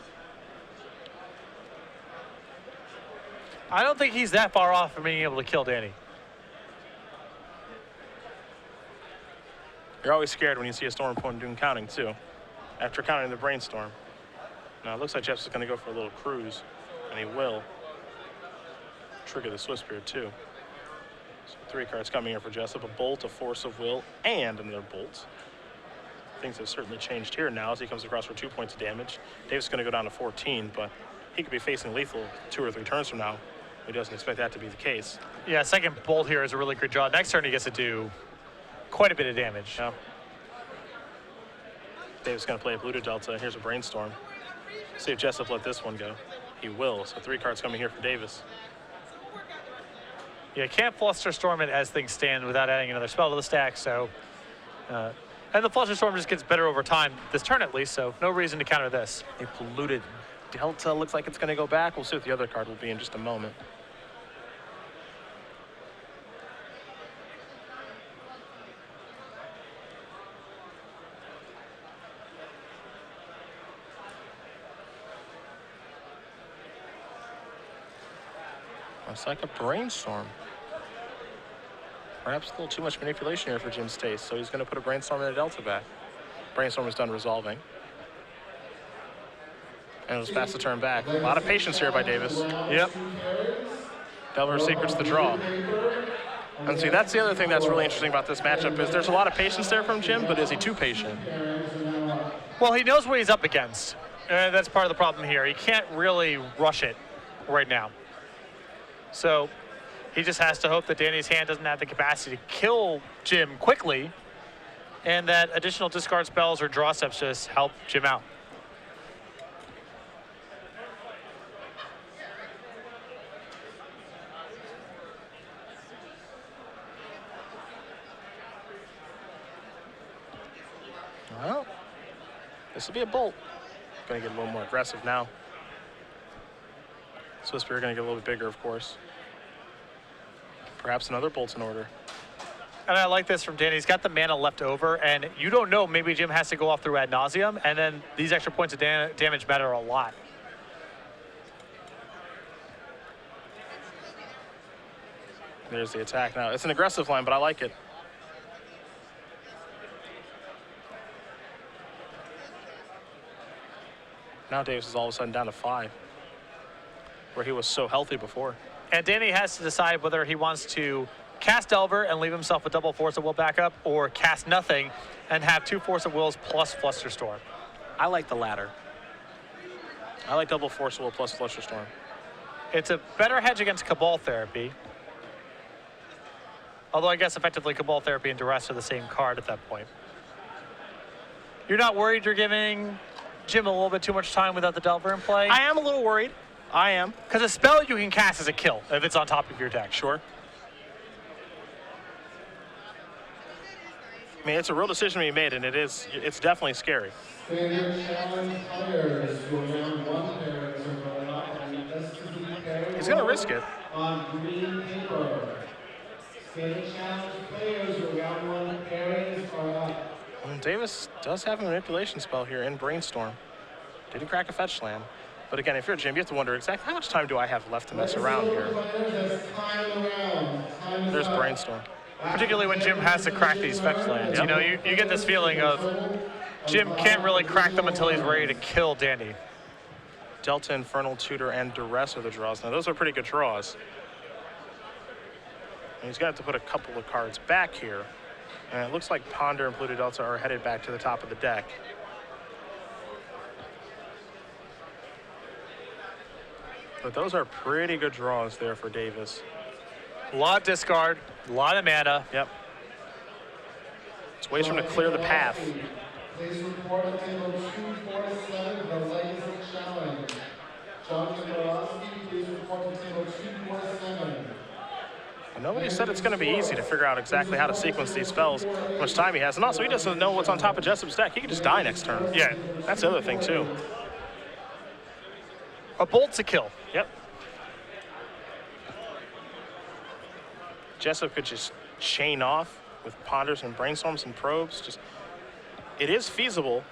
I don't think he's that far off from being able to kill Danny. You're always scared when you see a Storm opponent doing counting, too, after counting the Brainstorm. Now, it looks like Jeff's going to go for a little cruise, and he will trigger the Swift Spear, too. So 3 cards coming here for Jessup, a Bolt, a Force of Will, and another Bolt. Things have certainly changed here now as he comes across for 2 points of damage. Davis is going to go down to 14, but he could be facing lethal 2 or 3 turns from now. He doesn't expect that to be the case. Yeah, second Bolt here is a really good draw. Next turn he gets to do quite a bit of damage. Yeah. Davis is going to play a Polluted Delta. Here's a Brainstorm. See if Jessup let this one go. He will. So 3 cards coming here for Davis. Yeah, can't Flusterstorm it as things stand without adding another spell to the stack, so... and the Flusterstorm just gets better over time, this turn at least, so no reason to counter this. A Polluted Delta looks like it's going to go back. We'll see what the other card will be in just a moment. Looks like a Brainstorm. Perhaps a little too much manipulation here for Jim's taste, so he's going to put a Brainstorm and a Delta back. Brainstorm is done resolving. And it'll pass the turn back. A lot of patience here by Davis. Yep. Delver Secret's the draw. And see, that's the other thing that's really interesting about this matchup is there's a lot of patience there from Jim, but is he too patient? Well, he knows what he's up against. That's part of the problem here. He can't really rush it right now. So he just has to hope that Danny's hand doesn't have the capacity to kill Jim quickly, and that additional discard spells or draw steps just help Jim out. Well, this will be a Bolt. Going to get a little more aggressive now. Swift Spear going to get a little bit bigger, of course. Perhaps another Bolt's in order. And I like this from Danny. He's got the mana left over, and you don't know, maybe Jim has to go off through ad nauseum, and then these extra points of damage matter a lot. There's the attack now. It's an aggressive line, but I like it. Now Davis is all of a sudden down to 5, where he was so healthy before. And Danny has to decide whether he wants to cast Delver and leave himself a double Force of Will backup, or cast nothing and have 2 Force of Wills plus Flusterstorm. I like the latter. I like double Force of Will plus Flusterstorm. It's a better hedge against Cabal Therapy. Although I guess effectively Cabal Therapy and Duress are the same card at that point. You're not worried you're giving Jim a little bit too much time without the Delver in play? I am a little worried. I am. Because a spell you can cast as a kill if it's on top of your deck. Sure. I mean, it's a real decision to be made, and it's definitely scary. Standard challenge players to round one pairs are going up on the SCGPHILLY He's going to risk it. on green paper. Standard challenge players to round one pairs are up. And Davis does have a manipulation spell here in Brainstorm. Didn't crack a fetch land. But again, if you're Jim, you have to wonder exactly how much time do I have left to mess around here. There's Brainstorm. Particularly when Jim has to crack these fetch lands. Yep. You know, you get this feeling of Jim can't really crack them until he's ready to kill Danny. Delta, Infernal, Tutor, and Duress are the draws. Now, those are pretty good draws. And he's going to have to put a couple of cards back here. And it looks like Ponder and Pluto Delta are headed back to the top of the deck. But those are pretty good draws there for Davis. A lot of discard, a lot of mana. Yep. It's ways for him to clear the path. Please report to table 247, the Legacy Challenge. Jonathan Borowski, please report to table 247. And nobody said it's going to be easy to figure out exactly how to sequence these spells, how much time he has. And also, he doesn't know what's on top of Jessup's deck. He could just die next turn. Yeah. That's the other thing, too. A bolt's a kill. Yep. Jessup could just chain off with Ponders and Brainstorms and Probes. Just, it is feasible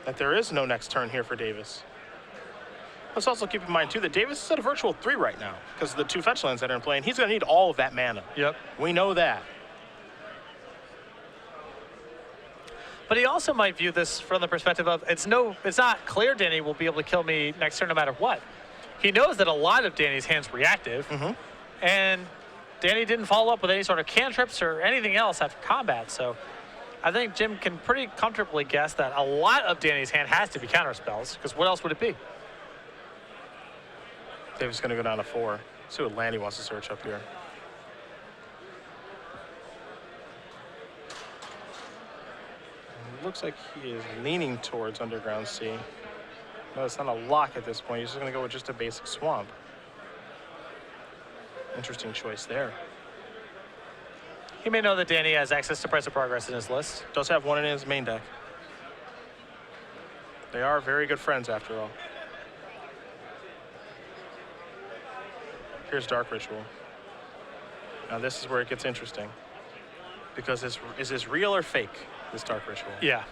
that there is no next turn here for Davis. Let's also keep in mind, too, that Davis is at a virtual 3 right now because of the 2 fetch lands that are in play, and he's going to need all of that mana. Yep. We know that. But he also might view this from the perspective of it's not clear Danny will be able to kill me next turn no matter what. He knows that a lot of Danny's hand's reactive, and Danny didn't follow up with any sort of cantrips or anything else after combat. So I think Jim can pretty comfortably guess that a lot of Danny's hand has to be counter spells, because what else would it be? Davis is going to go down to 4. See what land he wants to search up here. It looks like he is leaning towards Underground Sea. No, it's not a lock at this point. He's just going to go with just a basic swamp. Interesting choice there. He may know that Danny has access to Price of Progress in his list. Does have one in his main deck. They are very good friends after all. Here's Dark Ritual. Now this is where it gets interesting. Because is this real or fake, this Dark Ritual? Yeah.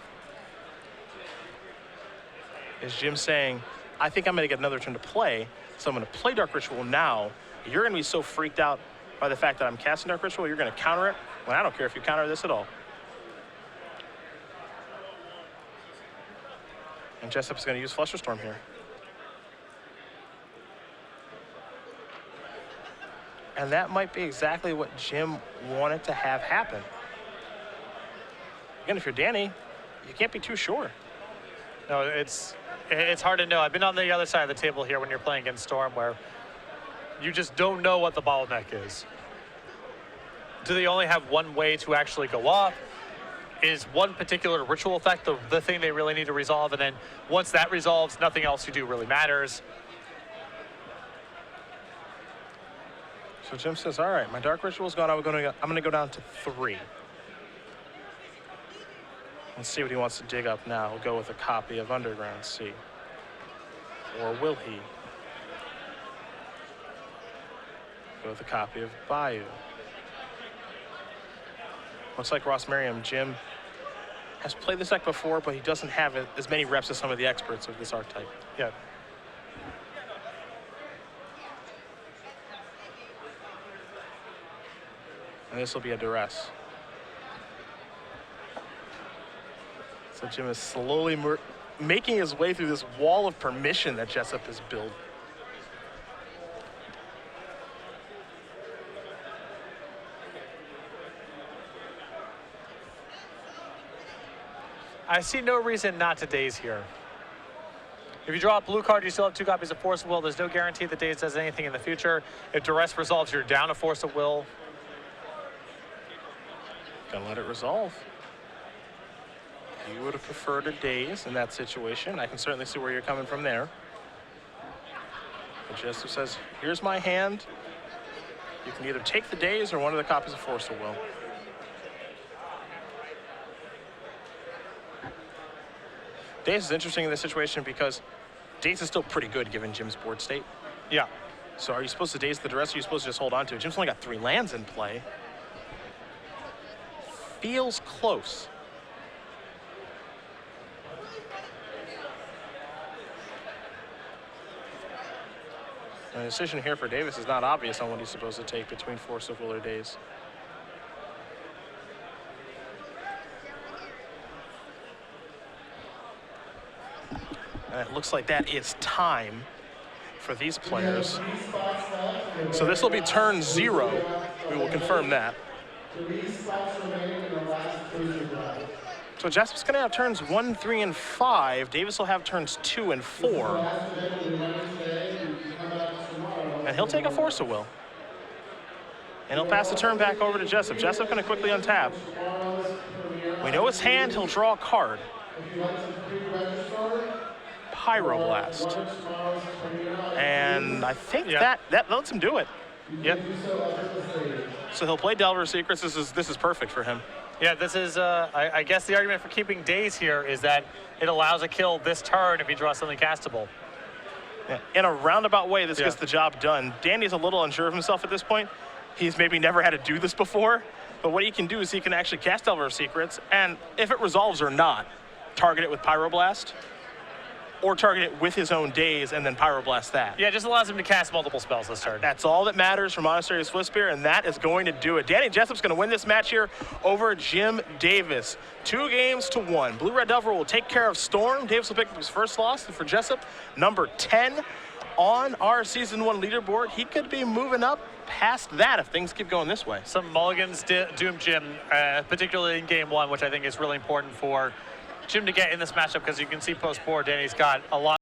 Is Jim saying, I think I'm going to get another turn to play, so I'm going to play Dark Ritual now. You're going to be so freaked out by the fact that I'm casting Dark Ritual, you're going to counter it. Well, I don't care if you counter this at all. And Jessup's going to use Flusterstorm here. And that might be exactly what Jim wanted to have happen. Again, if you're Danny, you can't be too sure. No, it's hard to know. I've been on the other side of the table here when you're playing against Storm, where you just don't know what the bottleneck is. Do they only have one way to actually go off? Is one particular ritual effect the thing they really need to resolve? And then once that resolves, nothing else you do really matters. So Jim says, all right, my Dark Ritual's gone. I'm going to go down to 3. Let's see what he wants to dig up now. He'll go with a copy of Underground Sea. Or will he? Go with a copy of Bayou. Looks like Ross Merriam, Jim, has played this deck before, but he doesn't have as many reps as some of the experts of this archetype. Yeah. And this will be a Duress. So Jim is slowly making his way through this wall of permission that Jessup has built. I see no reason not to daze here. If you draw a blue card, you still have 2 copies of Force of Will. There's no guarantee that daze does anything in the future. If Duress resolves, you're down a Force of Will. Gonna let it resolve. You would have preferred a daze in that situation. I can certainly see where you're coming from there. But Jessup says, here's my hand. You can either take the daze or one of the copies of Force of Will. Daze is interesting in this situation because Daze is still pretty good given Jim's board state. Yeah. So are you supposed to daze the duress, or are you supposed to just hold on to it? Jim's only got 3 lands in play. Feels close. And the decision here for Davis is not obvious on what he's supposed to take between Force of Will or Daze. And it looks like that is time for these players. So this will be turn 0. We will confirm that. 3 spots remaining in the last cruiser drive. So Jessup's going to have turns 1, 3, and 5. Davis will have turns 2 and 4. And he'll take a Force of Will. And he'll pass the turn back over to Jessup. Jessup going to quickly untap. We know his hand, he'll draw a card. Pyroblast. And I think that lets him do it. Yep. So he'll play Delver Secrets. This is perfect for him. Yeah, this is, I guess the argument for keeping Daze here is that it allows a kill this turn if he draws something castable. Yeah. In a roundabout way, this gets the job done. Danny's a little unsure of himself at this point. He's maybe never had to do this before, but what he can do is he can actually cast Delver Secrets, and if it resolves or not, target it with Pyroblast, or target it with his own Daze and then Pyroblast that. Yeah, it just allows him to cast multiple spells this turn. That's all that matters for Monastery of Swiftspire, and that is going to do it. Danny Jessup's going to win this match here over Jim Davis. 2-1. Blue-Red Delver will take care of Storm. Davis will pick up his first loss, and for Jessup, number 10 on our Season 1 leaderboard. He could be moving up past that if things keep going this way. Some mulligans doomed Jim, particularly in Game 1, which I think is really important for Jim to get in this matchup, because you can see post-board, Danny's got a lot